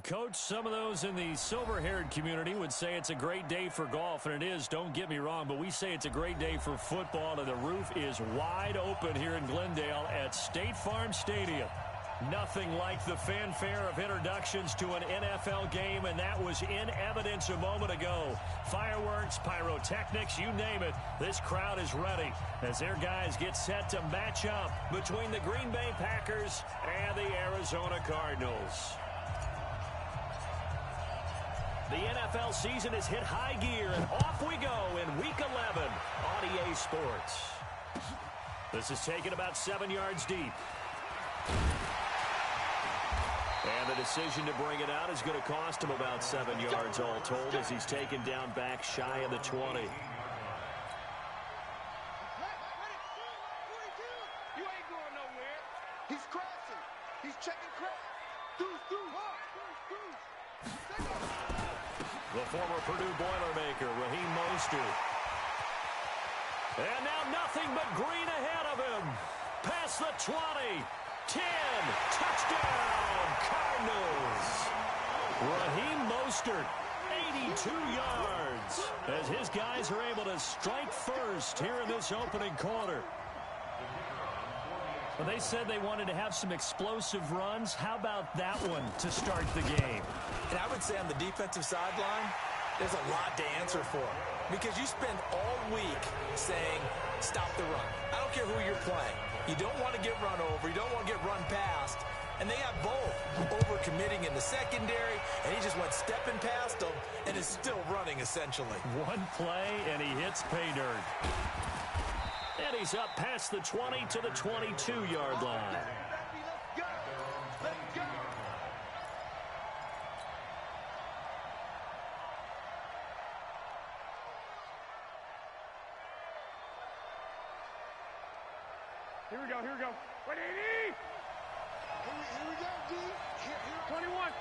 Coach, some of those in the silver-haired community would say it's a great day for golf, and it is, don't get me wrong, but we say it's a great day for football, and the roof is wide open here in Glendale at State Farm Stadium. Nothing like the fanfare of introductions to an NFL game, and that was in evidence a moment ago. Fireworks, pyrotechnics, you name it, this crowd is ready as their guys get set to match up between the Green Bay Packers and the Arizona Cardinals. The NFL season has hit high gear, and off we go in Week 11 on EA Sports. This is taken about 7 yards deep. And the decision to bring it out is going to cost him about 7 yards all told as he's taken down back shy of the 20. You ain't going nowhere. He's crashing. He's checking crash. The former Purdue Boilermaker, Raheem Mostert. And now nothing but green ahead of him. Past the 20. 10. Touchdown, Cardinals. Raheem Mostert, 82 yards. As his guys are able to strike first here in this opening quarter. Well, they said they wanted to have some explosive runs. How about that one to start the game? And I would say on the defensive sideline, there's a lot to answer for. Because you spend all week saying, stop the run. I don't care who you're playing. You don't want to get run over. You don't want to get run past. And they have both over-committing in the secondary, and he just went stepping past them and is still running, essentially. One play, and he hits pay dirt. And he's up past the 20 to the 22-yard line. Here we go. Wait, 80! Here we go, D. 21.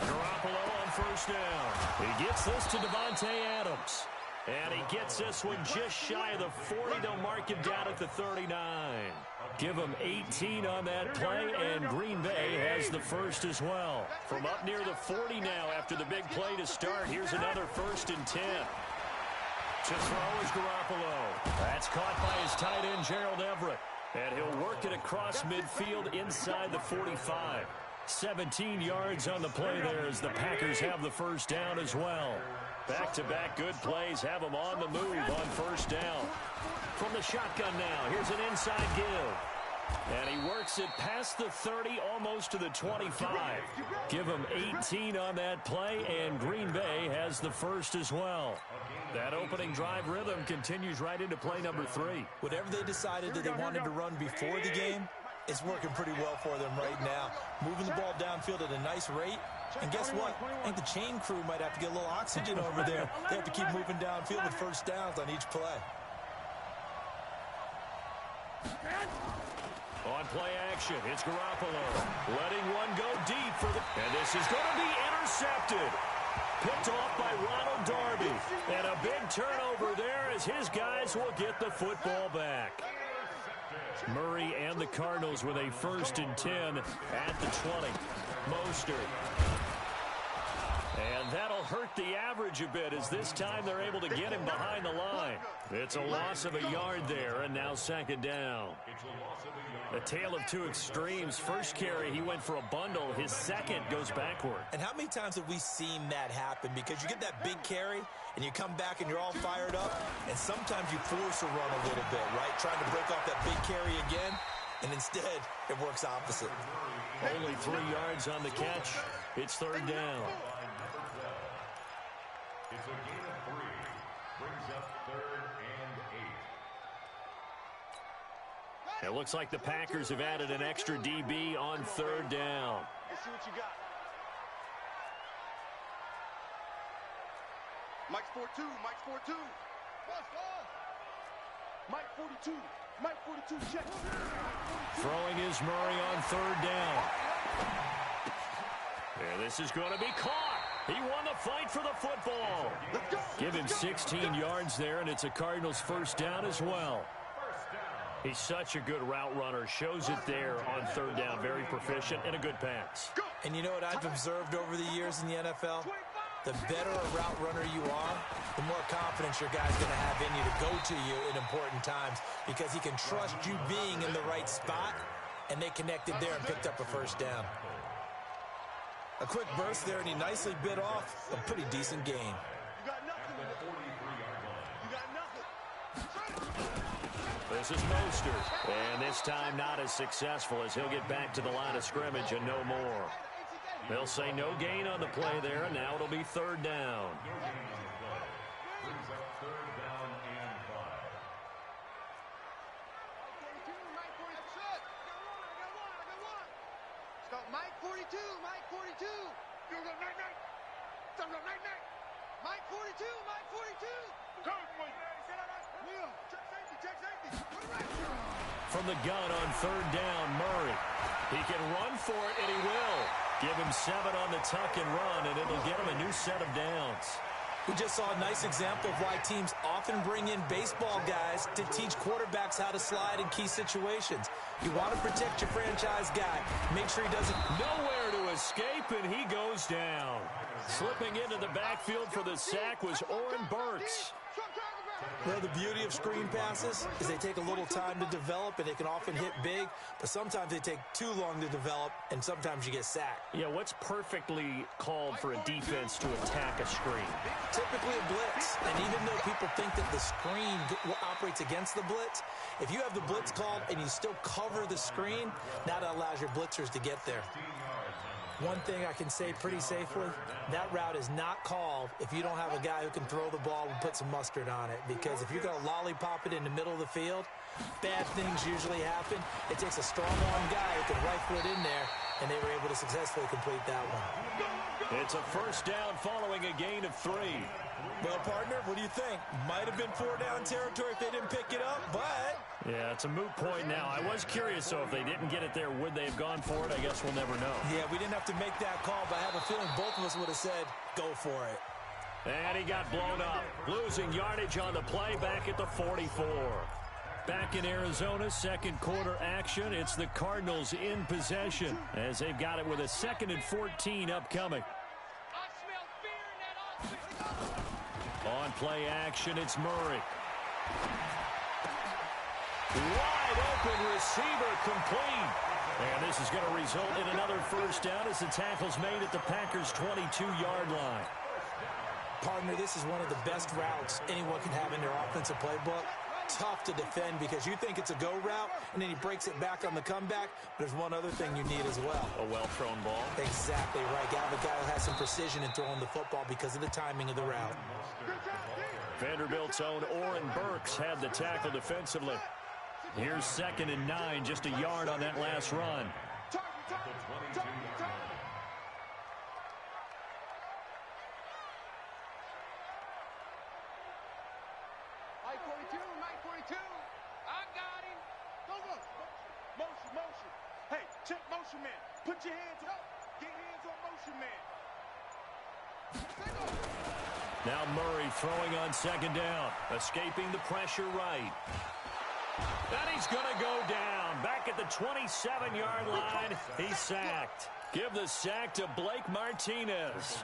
Garoppolo on first down. He gets this to Devontae Adams. And he gets this one just shy of the 40. They'll mark him down at the 39. Give him 18 on that play, and Green Bay has the first as well. From up near the 40 now after the big play to start, here's another 1st and 10. To throw is Garoppolo. That's caught by his tight end, Gerald Everett. And he'll work it across midfield inside the 45. 17 yards on the play there as the Packers have the first down as well. Back-to-back good plays have them on the move on first down. From the shotgun now, here's an inside give. And he works it past the 30, almost to the 25. Give him 18 on that play, and Green Bay has the first as well. That opening drive rhythm continues right into play number 3. Whatever they decided that they wanted to run before the game, it's working pretty well for them right now. Moving the ball downfield at a nice rate. And guess what? I think the chain crew might have to get a little oxygen over there. They have to keep moving downfield with first downs on each play. On play action, it's Garoppolo. Letting one go deep for the... And this is going to be intercepted. Picked off by Ronald Darby. And a big turnover there as his guys will get the football back. Murray and the Cardinals with a 1st and 10 at the 20. Mostert. And that'll hurt the average a bit as this time they're able to get him behind the line. It's a loss of a yard there, and now 2nd down. A tale of two extremes. First carry, he went for a bundle. His second goes backward. And how many times have we seen that happen? Because you get that big carry, and you come back and you're all fired up, and sometimes you force a run a little bit, right? Trying to break off that big carry again, and instead it works opposite. Only 3 yards on the catch. It's 3rd down. It's a gain of 3. Brings up 3rd and 8. It looks like the Packers have added an extra DB on 3rd down. Let's see what you got. Mike's 4-2. Mike's 4-2. Mike 42. Mike 42. Check. Throwing is Murray on 3rd down. And this is going to be caught. He won the fight for the football. Give him 16 yards there, and it's a Cardinals 1st down as well. He's such a good route runner. Shows it there on third down. Very proficient and a good pass. And you know what I've observed over the years in the NFL? The better a route runner you are, the more confidence your guy's going to have in you to go to you in important times because he can trust you being in the right spot, and they connected there and picked up a first down. A quick burst there, and he nicely bit off a pretty decent gain. You got nothing. You got nothing. This is Mostert, and this time not as successful as he'll get back to the line of scrimmage and no more. They'll say no gain on the play there, and now it'll be third down. Stop Mike 42, Mike 42. You go night night. Stop night night. Mike 42, Mike 42. Come on. Will, check safety, check safety. From the gun on third down, Murray. He can run for it, and he will. Give him 7 on the tuck and run, and it'll get him a new set of downs. We just saw a nice example of why teams often bring in baseball guys to teach quarterbacks how to slide in key situations. You want to protect your franchise guy. Make sure he doesn't. Nowhere to escape, and he goes down. Slipping into the backfield for the sack was Oren Burks. Well, the beauty of screen passes is they take a little time to develop, and they can often hit big, but sometimes they take too long to develop, and sometimes you get sacked. Yeah, what's perfectly called for a defense to attack a screen? Typically a blitz, and even though people think that the screen operates against the blitz, if you have the blitz called and you still cover the screen, now that allows your blitzers to get there. One thing I can say pretty safely, that route is not called if you don't have a guy who can throw the ball and put some mustard on it. Because if you're going to lollipop it in the middle of the field, bad things usually happen. It takes a strong-arm guy who can rifle it in there, and they were able to successfully complete that one. It's a first down following a gain of 3. Well, partner, what do you think? Might have been 4-down territory if they didn't pick it up, but... Yeah, it's a moot point now. I was curious, so if they didn't get it there, would they have gone for it? I guess we'll never know. Yeah, we didn't have to make that call, but I have a feeling both of us would have said, go for it. And he got blown up. Losing yardage on the play back at the 44. Back in Arizona, second quarter action. It's the Cardinals in possession as they've got it with a 2nd and 14 upcoming. On play action, it's Murray. Wide open receiver complete. And this is going to result in another first down as the tackle's made at the Packers' 22-yard line. Partner, this is one of the best routes anyone can have in their offensive playbook. Tough to defend because you think it's a go route, and then he breaks it back on the comeback. But there's one other thing you need as well. A well-thrown ball. Exactly right. You have a guy who has some precision in throwing the football because of the timing of the route. Vanderbilt's own Oren Burks had the tackle defensively. Here's 2nd and 9, just a yard on that last run. Mike 42, Mike 42. I got him. Go, go. Motion, motion. Hey, check motion man. Put your hands up. Get hands on motion man. Now Murray throwing on 2nd down. Escaping the pressure right. And he's going to go down. Back at the 27-yard line, he's sacked. Give the sack to Blake Martinez.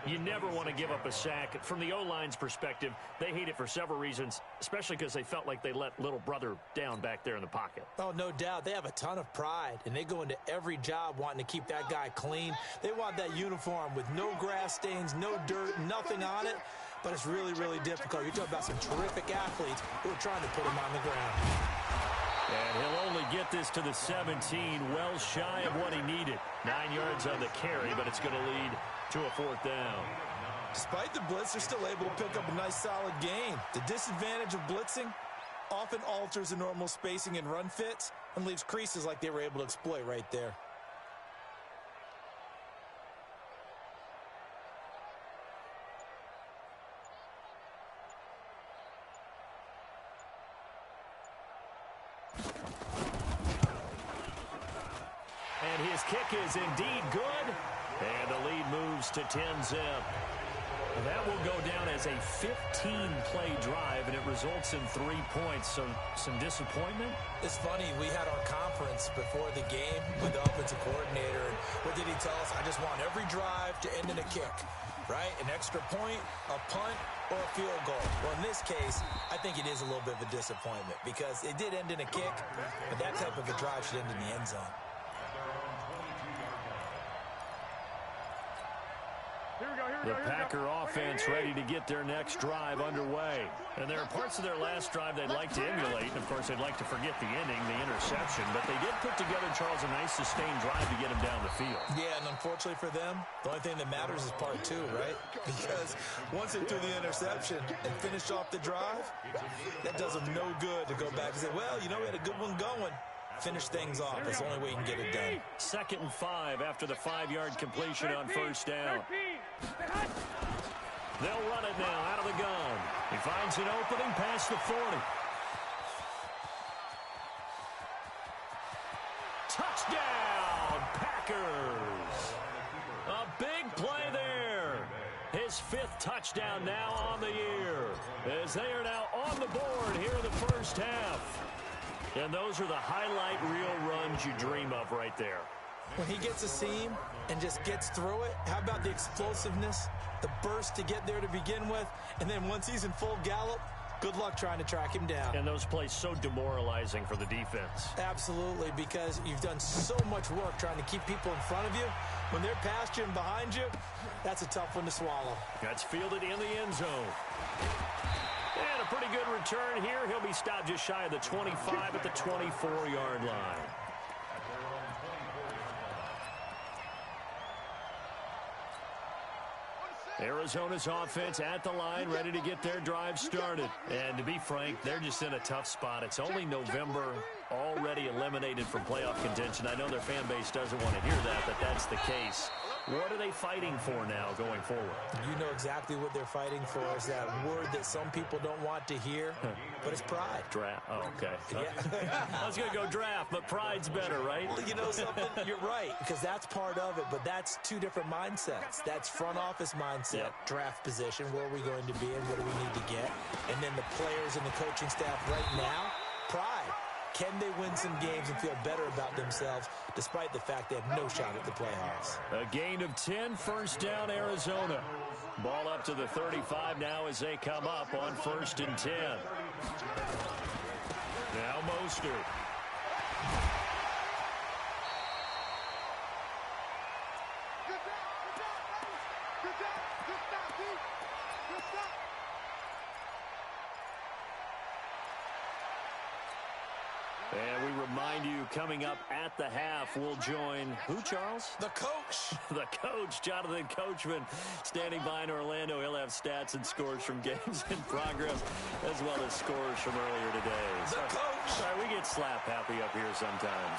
You never want to give up a sack. From the O-line's perspective, they hate it for several reasons, especially because they felt like they let little brother down back there in the pocket. Oh, no doubt. They have a ton of pride, and they go into every job wanting to keep that guy clean. They want that uniform with no grass stains, no dirt, nothing on it. But it's really, really difficult. You're talking about some terrific athletes who are trying to put him on the ground. And he'll only get this to the 17, well shy of what he needed. 9 yards on the carry, but it's going to lead to a 4th down. Despite the blitz, they're still able to pick up a nice, solid gain. The disadvantage of blitzing often alters the normal spacing and run fits and leaves creases like they were able to exploit right there. And his kick is indeed good. And the lead moves to 10-zip. And that will go down as a 15-play drive, and it results in 3 points. So some disappointment? It's funny, we had our conference before the game with the offensive coordinator, and what did he tell us? I just want every drive to end in a kick, right? An extra point, a punt, or a field goal. Well, in this case, I think it is a little bit of a disappointment because it did end in a kick, but that type of a drive should end in the end zone. The Packer offense ready to get their next drive underway. And there are parts of their last drive they'd like to emulate. And, of course, they'd like to forget the ending, the interception. But they did put together, Charles, a nice sustained drive to get him down the field. Yeah, and unfortunately for them, the only thing that matters is part 2, right? Because once they threw the interception and finished off the drive, that does them no good to go back and say, well, you know, we had a good one going. Finish things off. That's the only way you can get it done. 2nd and 5 after the 5-yard completion on first down. They'll run it now out of the gun. He finds an opening past the 40. Touchdown, Packers. A big play there. His 5th touchdown now on the year, as they are now on the board here in the first half. And those are the highlight reel runs you dream of right there. When he gets a seam and just gets through it, how about the explosiveness, the burst to get there to begin with, and then once he's in full gallop, good luck trying to track him down. And those plays so demoralizing for the defense. Absolutely, because you've done so much work trying to keep people in front of you. When they're past you and behind you, that's a tough one to swallow. That's fielded in the end zone. And a pretty good return here. He'll be stopped just shy of the 25 at the 24-yard line. Arizona's offense at the line, ready to get their drive started. And to be frank, they're just in a tough spot. It's only November, already eliminated from playoff contention. I know their fan base doesn't want to hear that, but that's the case. What are they fighting for now going forward? You know exactly what they're fighting for. Is that word that some people don't want to hear, but it's pride. Draft. Oh, okay. Yeah. I was going to go draft, but pride's better, right? Well, you know something? You're right, because that's part of it, but that's 2 different mindsets. That's front office mindset, draft position, where are we going to be and what do we need to get? And then the players and the coaching staff right now, pride. Can they win some games and feel better about themselves despite the fact they have no shot at the playoffs? A gain of 10, first down, Arizona. Ball up to the 35 now as they come up on 1st and 10. Now Mostert. And we remind you, coming up at the half, we'll join who, Charles? The coach. The coach, Jonathan Coachman, standing by in Orlando. He'll have stats and scores from games in progress, as well as scores from earlier today. The coach. Sorry, we get slap happy up here sometimes.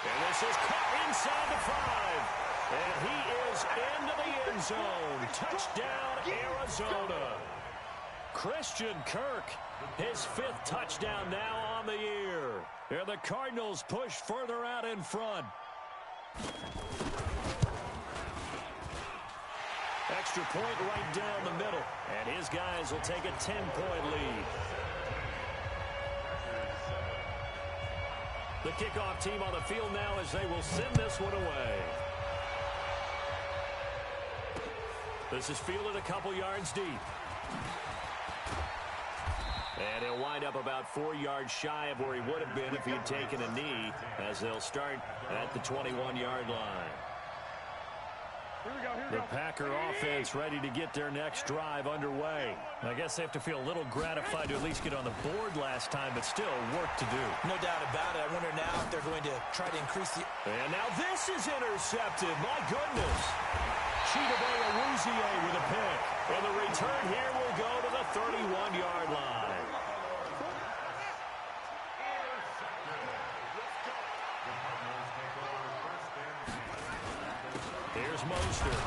And this is caught inside the 5. And he is into the end zone. Touchdown, Arizona. Christian Kirk, his 5th touchdown now on the year. And the Cardinals push further out in front. Extra point right down the middle. And his guys will take a 10-point lead. The kickoff team on the field now as they will send this one away. This is fielded a couple yards deep. And he'll wind up about 4 yards shy of where he would have been if he had taken a knee, as they'll start at the 21-yard line. The Packer offense ready to get their next drive underway. I guess they have to feel a little gratified to at least get on the board last time, but still work to do. No doubt about it. I wonder now if they're going to try to increase the... And now this is intercepted. My goodness. Chidobe Awuzie with a pick. And the return here will go to the 31-yard line. Here's Mostert.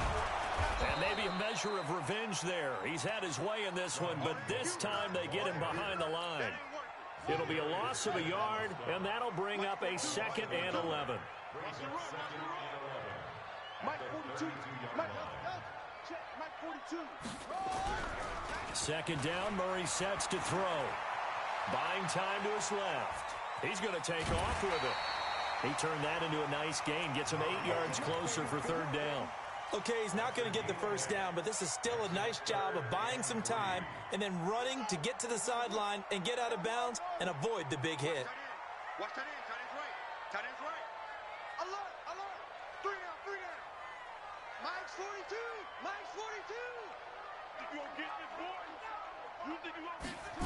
And maybe a measure of revenge there. He's had his way in this one, but this time they get him behind the line. It'll be a loss of a yard, and that'll bring up a 2nd and 11. Mike 42. Mike. check, Mike 42. Second down, Murray sets to throw. Buying time to his left. He's going to take off with it. He turned that into a nice gain, gets him 8 yards closer for third down. Okay, he's not going to get the first down, but this is still a nice job of buying some time and then running to get to the sideline and get out of bounds and avoid the big hit. Watch tight end. Tight end's right. Tight end's right. Alert, alert. 3 down, 3 down. Mike's 42. Mike's 42. Think you gonna get this, boy? You think you gonna get this?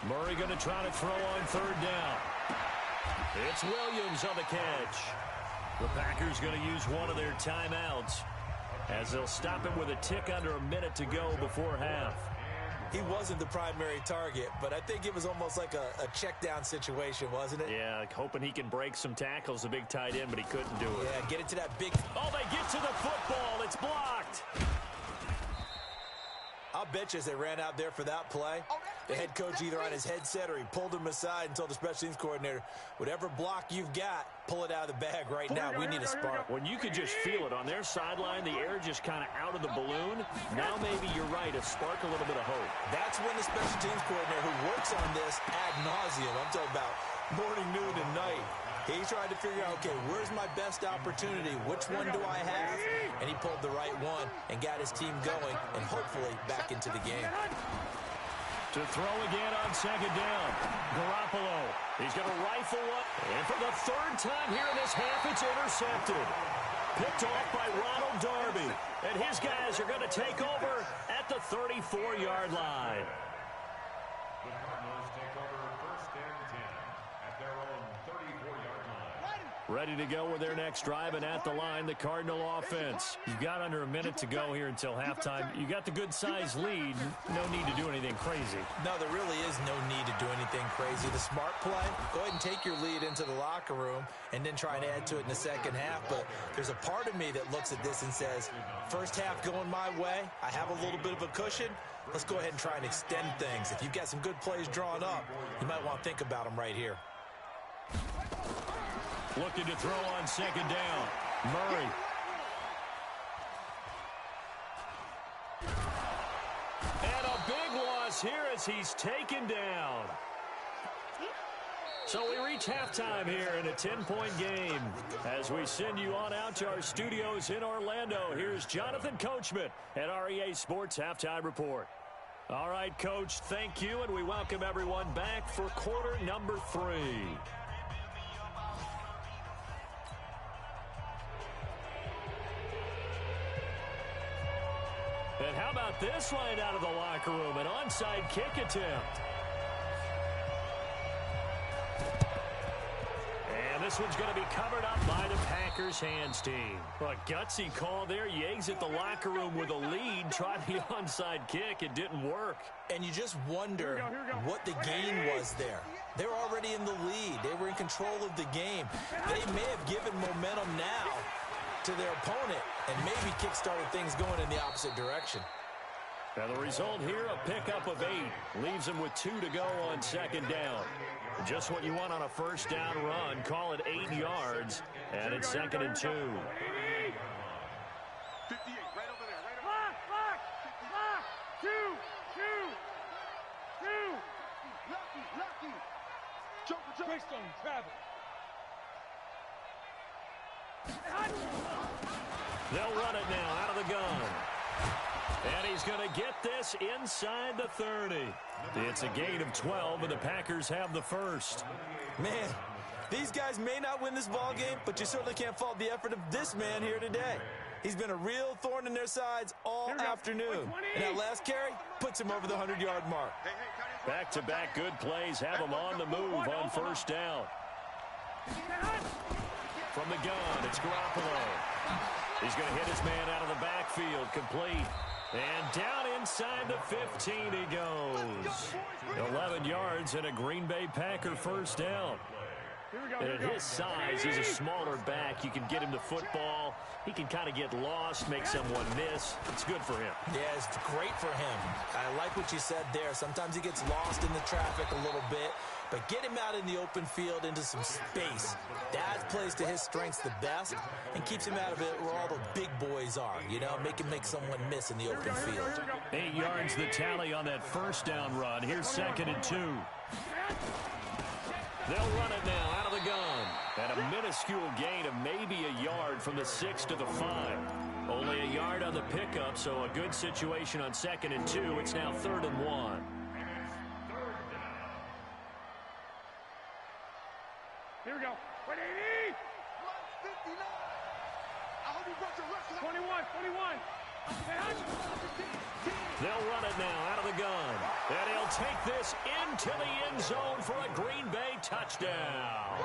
Murray going to try to throw on third down. It's Williams on the catch. The Packers going to use one of their timeouts as they'll stop it with a tick under a minute to go before half. He wasn't the primary target, but I think it was almost like a check down situation, wasn't it? Yeah, like hoping he can break some tackles, the big tight end, but he couldn't do it. Yeah, get it to that big... Oh, they get to the football. It's blocked. I'll bet you as they ran out there for that play, the head coach either on his headset or he pulled him aside and told the special teams coordinator, whatever block you've got, pull it out of the bag right now. We need a spark. When you could just feel it on their sideline, the air just kind of out of the balloon. Now maybe you're right, a spark, a little bit of hope. That's when the special teams coordinator who works on this ad nauseum, I'm talking about morning, noon, and night, he's trying to figure out, okay, where's my best opportunity? Which one do I have? And he pulled the right one and got his team going and hopefully back into the game. To throw again on second down. Garoppolo. He's going to rifle one. And for the third time here in this half, it's intercepted. Picked off by Ronald Darby. And his guys are going to take over at the 34-yard line. The Cardinals take over first and 10 at their own 34-yard line. Ready to go with their next drive, and at the line, the Cardinal offense. You've got under a minute to go here until halftime. You got the good-sized lead. No need to do anything crazy. No, there really is no need to do anything crazy. The smart play, go ahead and take your lead into the locker room and then try and add to it in the second half. But there's a part of me that looks at this and says, first half going my way, I have a little bit of a cushion. Let's go ahead and try and extend things. If you've got some good plays drawn up, you might want to think about them right here. Looking to throw on second down. Murray. And a big loss here as he's taken down. So we reach halftime here in a 10-point game. As we send you on out to our studios in Orlando, here's Jonathan Coachman at REA Sports Halftime Report. All right, Coach, thank you, and we welcome everyone back for quarter number 3. And how about this line out of the locker room? An onside kick attempt. And this one's going to be covered up by the Packers hands team. Well, a gutsy call there. You exit the locker room with a lead. Tried the onside kick. It didn't work. And you just wonder what the gain was there. They're already in the lead. They were in control of the game. They may have given momentum now to their opponent and maybe kick-started things going in the opposite direction. And the result here, a pickup of 8. Leaves them with 2 to go on second down. Just what you want on a first down run. Call it 8 yards. And it's second and 2. 58, right over there, right over Lock! 2! Lucky. Jump. Greystone, travel. They'll run it now out of the gun. And he's going to get this inside the 30. It's a gain of 12, and the Packers have the first. Man, these guys may not win this ball game, but you certainly can't fault the effort of this man here today. He's been a real thorn in their sides all afternoon. And that last carry puts him over the 100-yard mark. Back-to-back good plays have him on the move on first down. From the gun, it's Garoppolo. He's going to hit his man out of the backfield, complete. And down inside the 15 he goes. 11 yards and a Green Bay Packer first down. And at his size, he's a smaller back. You can get him to football. He can kind of get lost, make someone miss. It's good for him. Yeah, it's great for him. I like what you said there. Sometimes he gets lost in the traffic a little bit, but get him out in the open field into some space. That plays to his strengths the best and keeps him out of it where all the big boys are. You know, make him make someone miss in the open field. 8 yards the tally on that first down run. Here's 2nd and 2. They'll run it now out of the gun. And a minuscule gain of maybe a yard from the 6 to the 5. Only a yard on the pickup, so a good situation on 2nd and 2. It's now 3rd and 1. Here we go. 180. 59. I hope you brought your rest of 21. They'll run it now out of the gun. And he'll take this into the end zone for a Green Bay touchdown.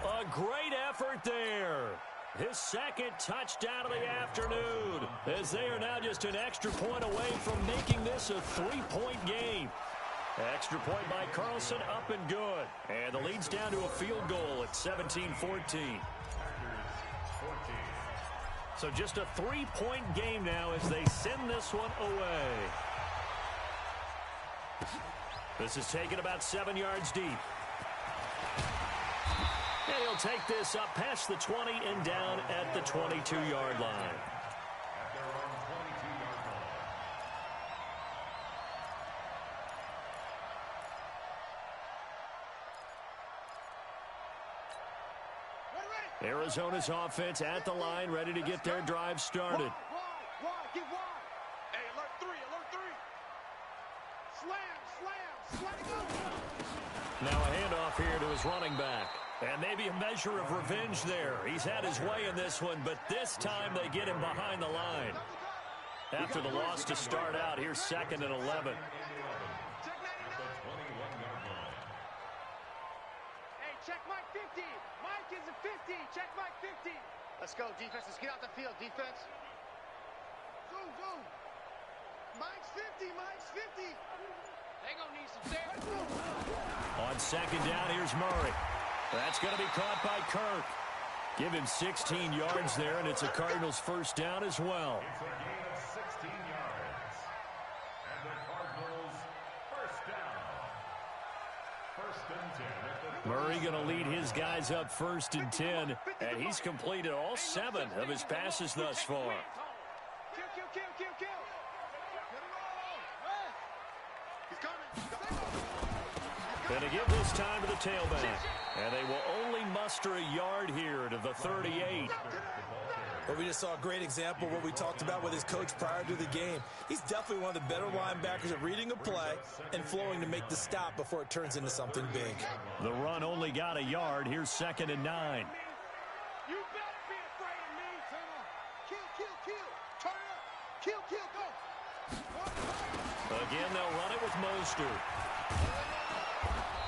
A great effort there. His 2nd touchdown of the afternoon, as they are now just an extra point away from making this a 3-point game. Extra point by Carlson, up and good. And the lead's down to a field goal at 17-14. So just a 3-point game now as they send this one away. This is taken about 7 yards deep. And he'll take this up past the 20 and down at the 22-yard line. Arizona's offense at the line, ready to get their drive started. Wide, get wide. Hey, alert 3. Slam. Now a handoff here to his running back. And maybe a measure of revenge there. He's had his way in this one, but this time they get him behind the line. After the loss to start out, here's 2nd and 11. Check Mike 50. Mike is a 50. Check Mike 50. Let's go, defense. Let's get out the field, defense. Zoom. Mike's 50. They gonna need some safe. On 2nd down, here's Murray. That's going to be caught by Kirk. Give him 16 yards there, and it's a Cardinals first down as well. It's a gain of 16 yards. And the Cardinals first down. 1st and 10. Murray going to lead his guys up 1st and 10, and he's completed all 7 of his passes thus far. Kill. He's coming. Going to give this time to the tailback, and they will only muster a yard here to the 38. But we just saw a great example of what we talked about with his coach prior to the game. He's definitely one of the better linebackers at reading a play and flowing to make the stop before it turns into something big. The run only got a yard. Here's 2nd and 9. You better be afraid of me. Turn on. Kill. Turn up. Kill, go. Again, they'll run it with Mostert.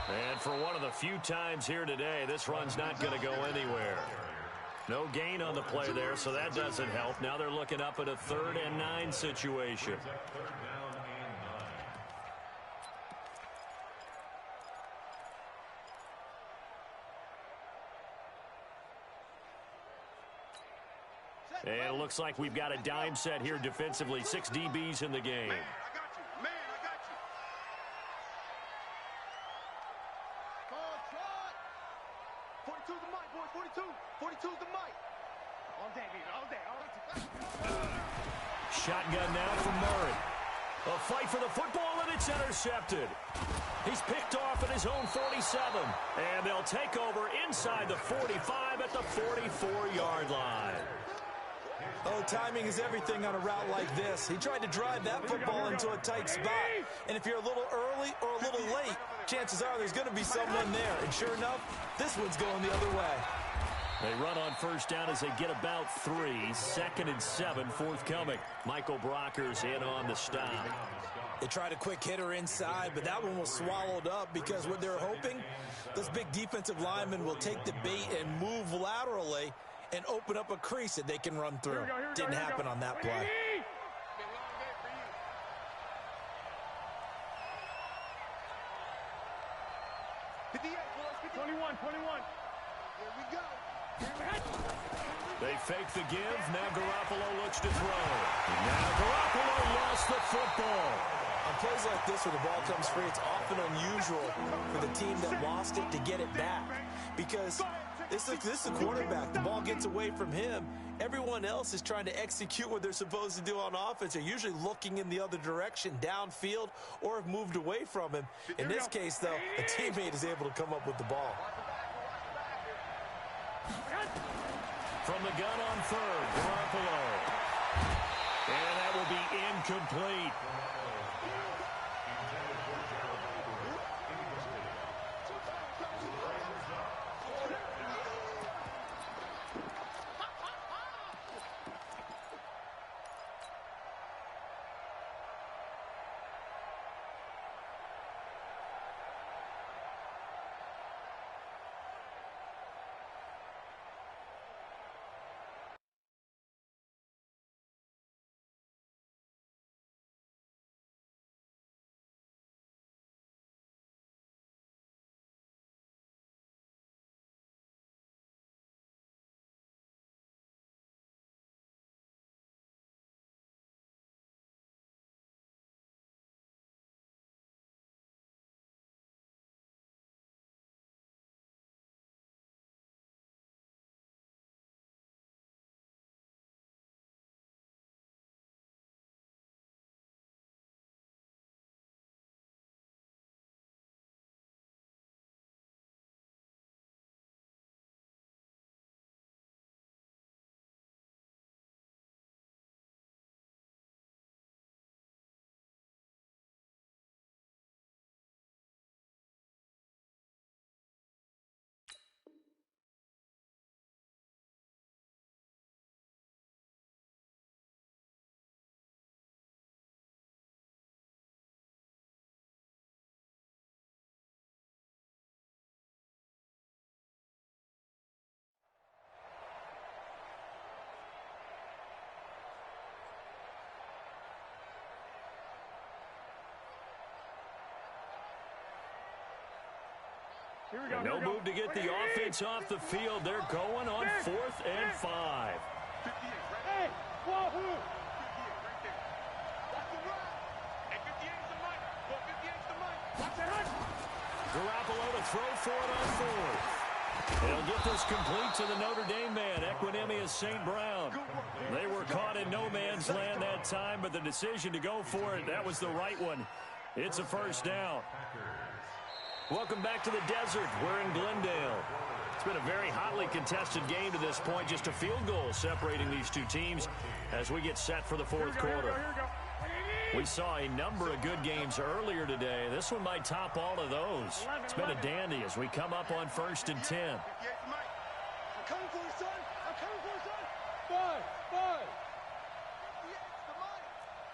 And for one of the few times here today, this run's not going to go anywhere. No gain on the play there, so that doesn't help. Now they're looking up at a 3rd and 9 situation. And it looks like we've got a dime set here defensively. 6 DBs in the game. Man, I got you. Call trot. 42's the mic, boys. 42's the mic. All day, baby. All day. Shotgun now from Murray. A fight for the football, and it's intercepted. He's picked off at his own 47. And they'll take over inside the 45 at the 44-yard line. Oh, timing is everything on a route like this. He tried to drive that football into a tight spot. And if you're a little early or a little late, chances are there's going to be someone there. And sure enough, this one's going the other way. They run on first down as they get about 3. 2nd and 7 forthcoming. Michael Brocker's in on the stop. They tried a quick hitter inside, but that one was swallowed up because what they're hoping, those big defensive linemen will take the bait and move laterally and open up a crease that they can run through. Didn't happen on that play. 21. They fake the give. Now Garoppolo looks to throw. Now Garoppolo lost the football. On plays like this where the ball comes free, it's often unusual for the team that lost it to get it back. Because this is the quarterback. The ball gets away from him. Everyone else is trying to execute what they're supposed to do on offense. They're usually looking in the other direction, downfield, or have moved away from him. In this case, though, a teammate is able to come up with the ball. From the gun on third, Garoppolo. And that will be incomplete. And no move to get the offense off the field. They're going on 4th and 5. Hey, wahoo! Garoppolo to throw for it on 4th. He'll get this complete to the Notre Dame man, Equinemius St. Brown. They were caught in no man's land that time, but the decision to go for it, that was the right one. It's a first down. Welcome back to the desert. We're in Glendale. It's been a very hotly contested game to this point. Just a field goal separating these two teams as we get set for the fourth quarter. We saw a number of good games earlier today. This one might top all of those. It's been a dandy as we come up on 1st and 10. I'm coming for you, son. I'm coming for you, son. 5.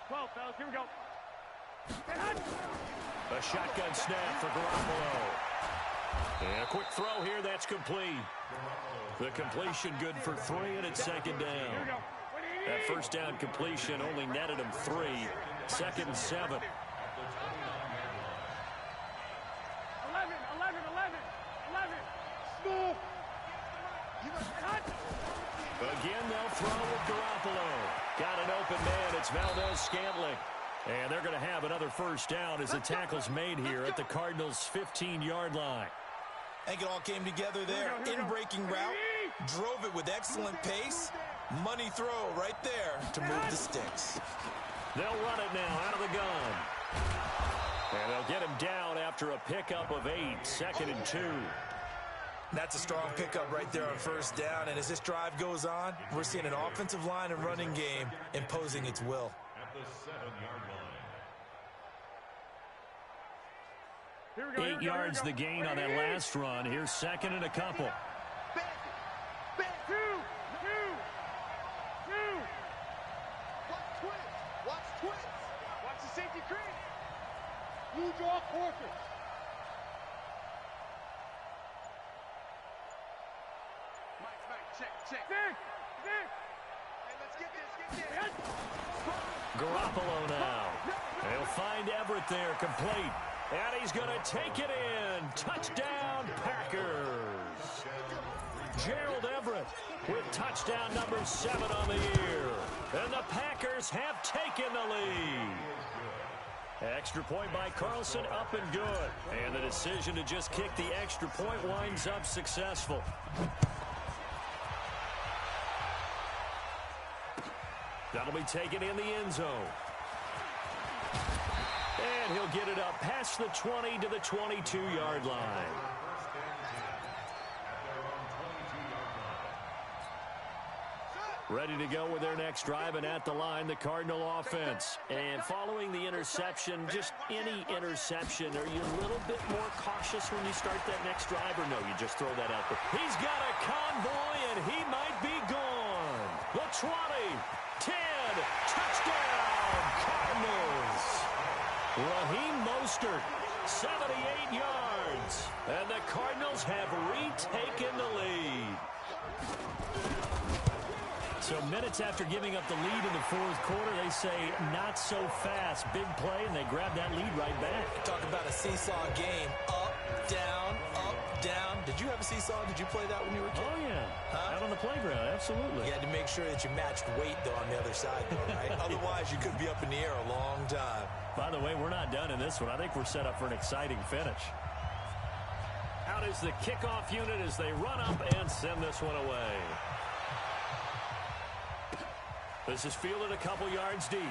12, fellas, here we go. A shotgun snap for Garoppolo. And a quick throw here, that's complete. The completion good for 3, and it's 2nd down. That first down completion only netted him 3. 2nd and 7. 11. Smooth. Again, they'll throw with Garoppolo. Got an open man. It's Valdez-Scantling. And they're going to have another first down as the tackle's made here at the Cardinals' 15-yard line. I think it all came together there. In-breaking route, drove it with excellent pace. Money throw right there to move the sticks. They'll run it now out of the gun. And they'll get him down after a pickup of 8, 2nd and 2. That's a strong pickup right there on first down. And as this drive goes on, we're seeing an offensive line and running game imposing its will. At the 7-yard line. 8 yards the gain on that last run. Here's 2nd and a couple. Two. Watch twist. Watch the safety crease. You draw quarters. Mike, check. Vic. Hey, let's get this. Garoppolo now. They'll find Everett there, complete. And he's going to take it in. Touchdown, Packers. Gerald Everett with touchdown number 7 on the year. And the Packers have taken the lead. Extra point by Carlson, up and good. And the decision to just kick the extra point winds up successful. That'll be taken in the end zone. And he'll get it up past the 20 to the 22-yard line. Ready to go with their next drive, and at the line, the Cardinal offense. And following the interception, just any interception, are you a little bit more cautious when you start that next drive, or no, you just throw that out there? He's got a convoy, and he might be gone. The 20, 10, touchdown, Cardinals. Raheem Mostert, 78 yards, and the Cardinals have retaken the lead. So minutes after giving up the lead in the fourth quarter, they say not so fast. Big play, and they grab that lead right back. Talk about a seesaw game. Up, down, up, down. Did you have a seesaw? Did you play that when you were a kid? Oh, yeah. Out on the playground, absolutely. You had to make sure that you matched weight, though, on the other side, though, right? Otherwise, you could be up in the air a long time. By the way, we're not done in this one. I think we're set up for an exciting finish. Out is the kickoff unit as they run up and send this one away. This is fielded a couple yards deep.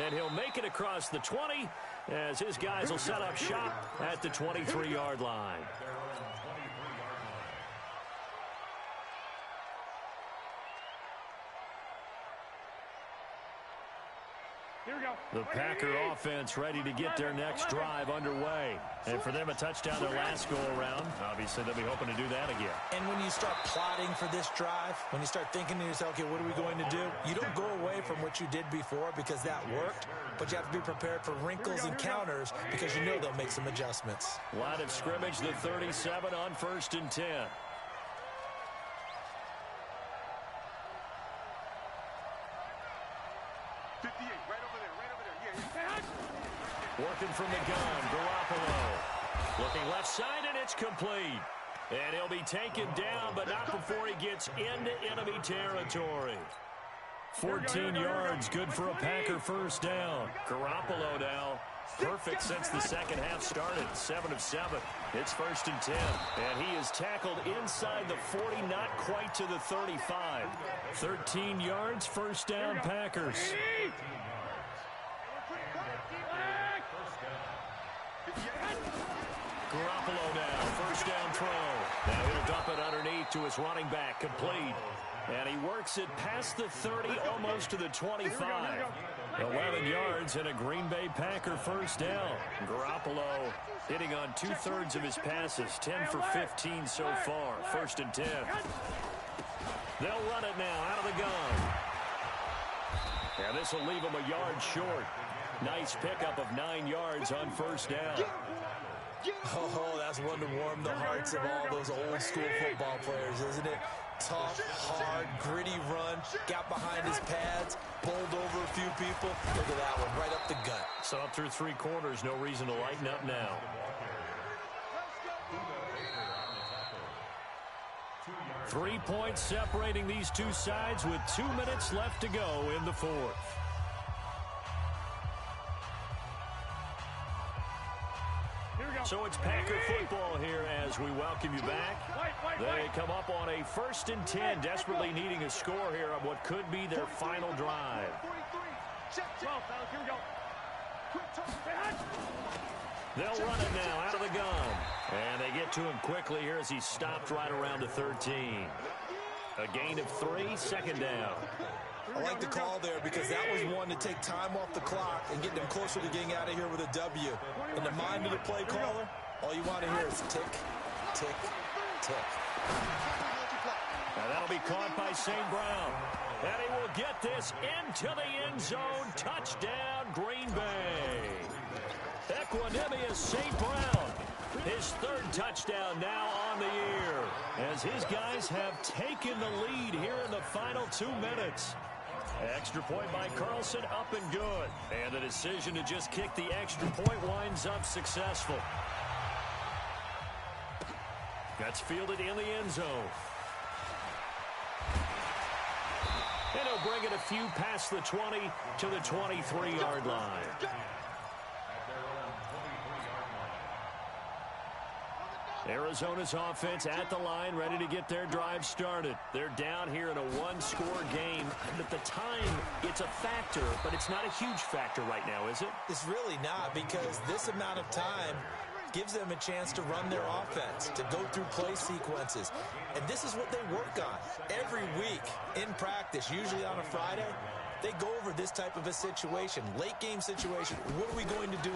And he'll make it across the 20 as his guys will set up shop at the 23-yard line. The Packer offense ready to get their next drive underway. And for them, a touchdown their last go-around. Obviously, they'll be hoping to do that again. And when you start plotting for this drive, when you start thinking to yourself, okay, what are we going to do? You don't go away from what you did before because that worked, but you have to be prepared for wrinkles and counters because you know they'll make some adjustments. Line of scrimmage, the 37 on 1st and 10. Working from the gun, Garoppolo. Looking left side, and it's complete. And he'll be taken down, but not before he gets into enemy territory. 14 yards, good for a Packer first down. Garoppolo now, perfect since the second half started. 7 of 7. It's 1st and 10. And he is tackled inside the 40, not quite to the 35. 13 yards, first down, Packers. Garoppolo now, first down throw. Now he'll dump it underneath to his running back, complete. And he works it past the 30, almost to the 25. 11 yards and a Green Bay Packer first down. Garoppolo hitting on 2/3 of his passes, 10 for 15 so far. 1st and 10. They'll run it now out of the gun. And this will leave him a yard short. Nice pickup of 9 yards on first down. Oh, that's one to warm the hearts of all those old school football players, isn't it? Tough, hard, gritty run, got behind his pads, bowled over a few people. Look at that one, right up the gut. So up through 3 quarters, no reason to lighten up now. 3 points separating these two sides with 2 minutes left to go in the fourth. So it's Packer football here as we welcome you back. They come up on a 1st and 10, desperately needing a score here on what could be their final drive. They'll run it now out of the gun. And they get to him quickly here as he stopped right around the 13. A gain of 3, 2nd down. I like the call there because that was one to take time off the clock and get them closer to getting out of here with a W. In the mind of the play caller, all you want to hear is tick, tick, tick. And that'll be caught by St. Brown. And he will get this into the end zone. Touchdown, Green Bay. Equanimous St. Brown. His 3rd touchdown now on the year as his guys have taken the lead here in the final 2 minutes. Extra point by Carlson, up and good. And the decision to just kick the extra point winds up successful. That's fielded in the end zone. And he'll bring it a few past the 20 to the 23-yard line. Arizona's offense at the line, ready to get their drive started. They're down here in a one-score game. At the time, it's a factor, but it's not a huge factor right now, is it? It's really not, because this amount of time gives them a chance to run their offense, to go through play sequences. And this is what they work on every week in practice, usually on a Friday. They go over this type of a situation, late game situation. What are we going to do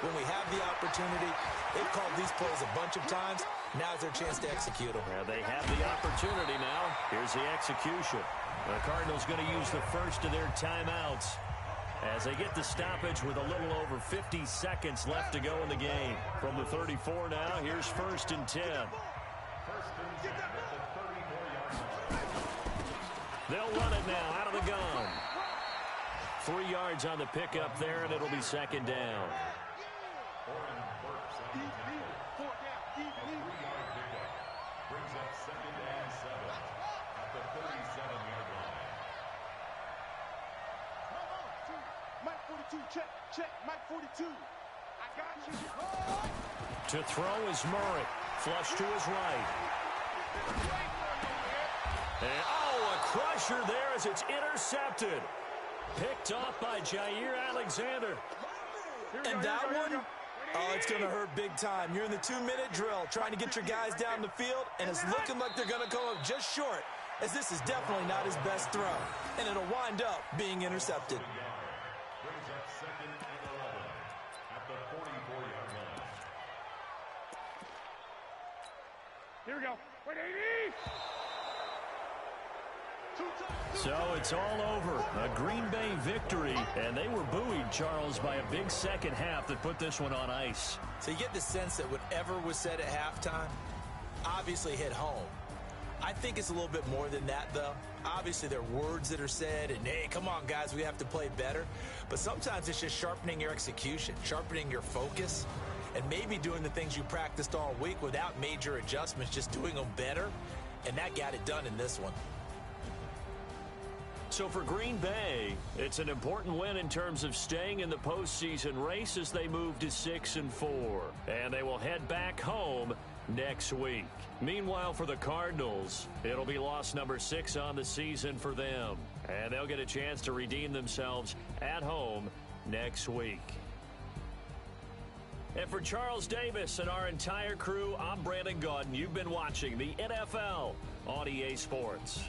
when we have the opportunity? They've called these plays a bunch of times. Now's their chance to execute them. Well, they have the opportunity now. Here's the execution. The Cardinals going to use the first of their timeouts as they get the stoppage with a little over 50 seconds left to go in the game. From the 34 now, here's 1st and 10. They'll run it now out of the gun. 3 yards on the pickup there, and it'll be 2nd down. Brings up 2nd and 7 at the 37-yard line. Mike 42, check, Mike 42. I got you. To throw is Murray. Flush to his right. And, a crusher there as it's intercepted. Picked off by Jair Alexander. And that one, it's going to hurt big time. You're in the 2-minute drill trying to get your guys down the field, and it's looking like they're going to come up just short, as this is definitely not his best throw, and it'll wind up being intercepted. Brings up 2nd and 11 at the 44-yard line. Here we go. Wait, 80. So it's all over. A Green Bay victory, and they were buoyed, Charles, by a big second half that put this one on ice. So you get the sense that whatever was said at halftime obviously hit home. I think it's a little bit more than that, though. Obviously, there are words that are said, and, hey, come on, guys, we have to play better. But sometimes it's just sharpening your execution, sharpening your focus, and maybe doing the things you practiced all week without major adjustments, just doing them better. And that got it done in this one. So for Green Bay, it's an important win in terms of staying in the postseason race as they move to 6-4. And they will head back home next week. Meanwhile, for the Cardinals, it'll be loss number 6 on the season for them. And they'll get a chance to redeem themselves at home next week. And for Charles Davis and our entire crew, I'm Brandon Gaudin. You've been watching the NFL on EA Sports.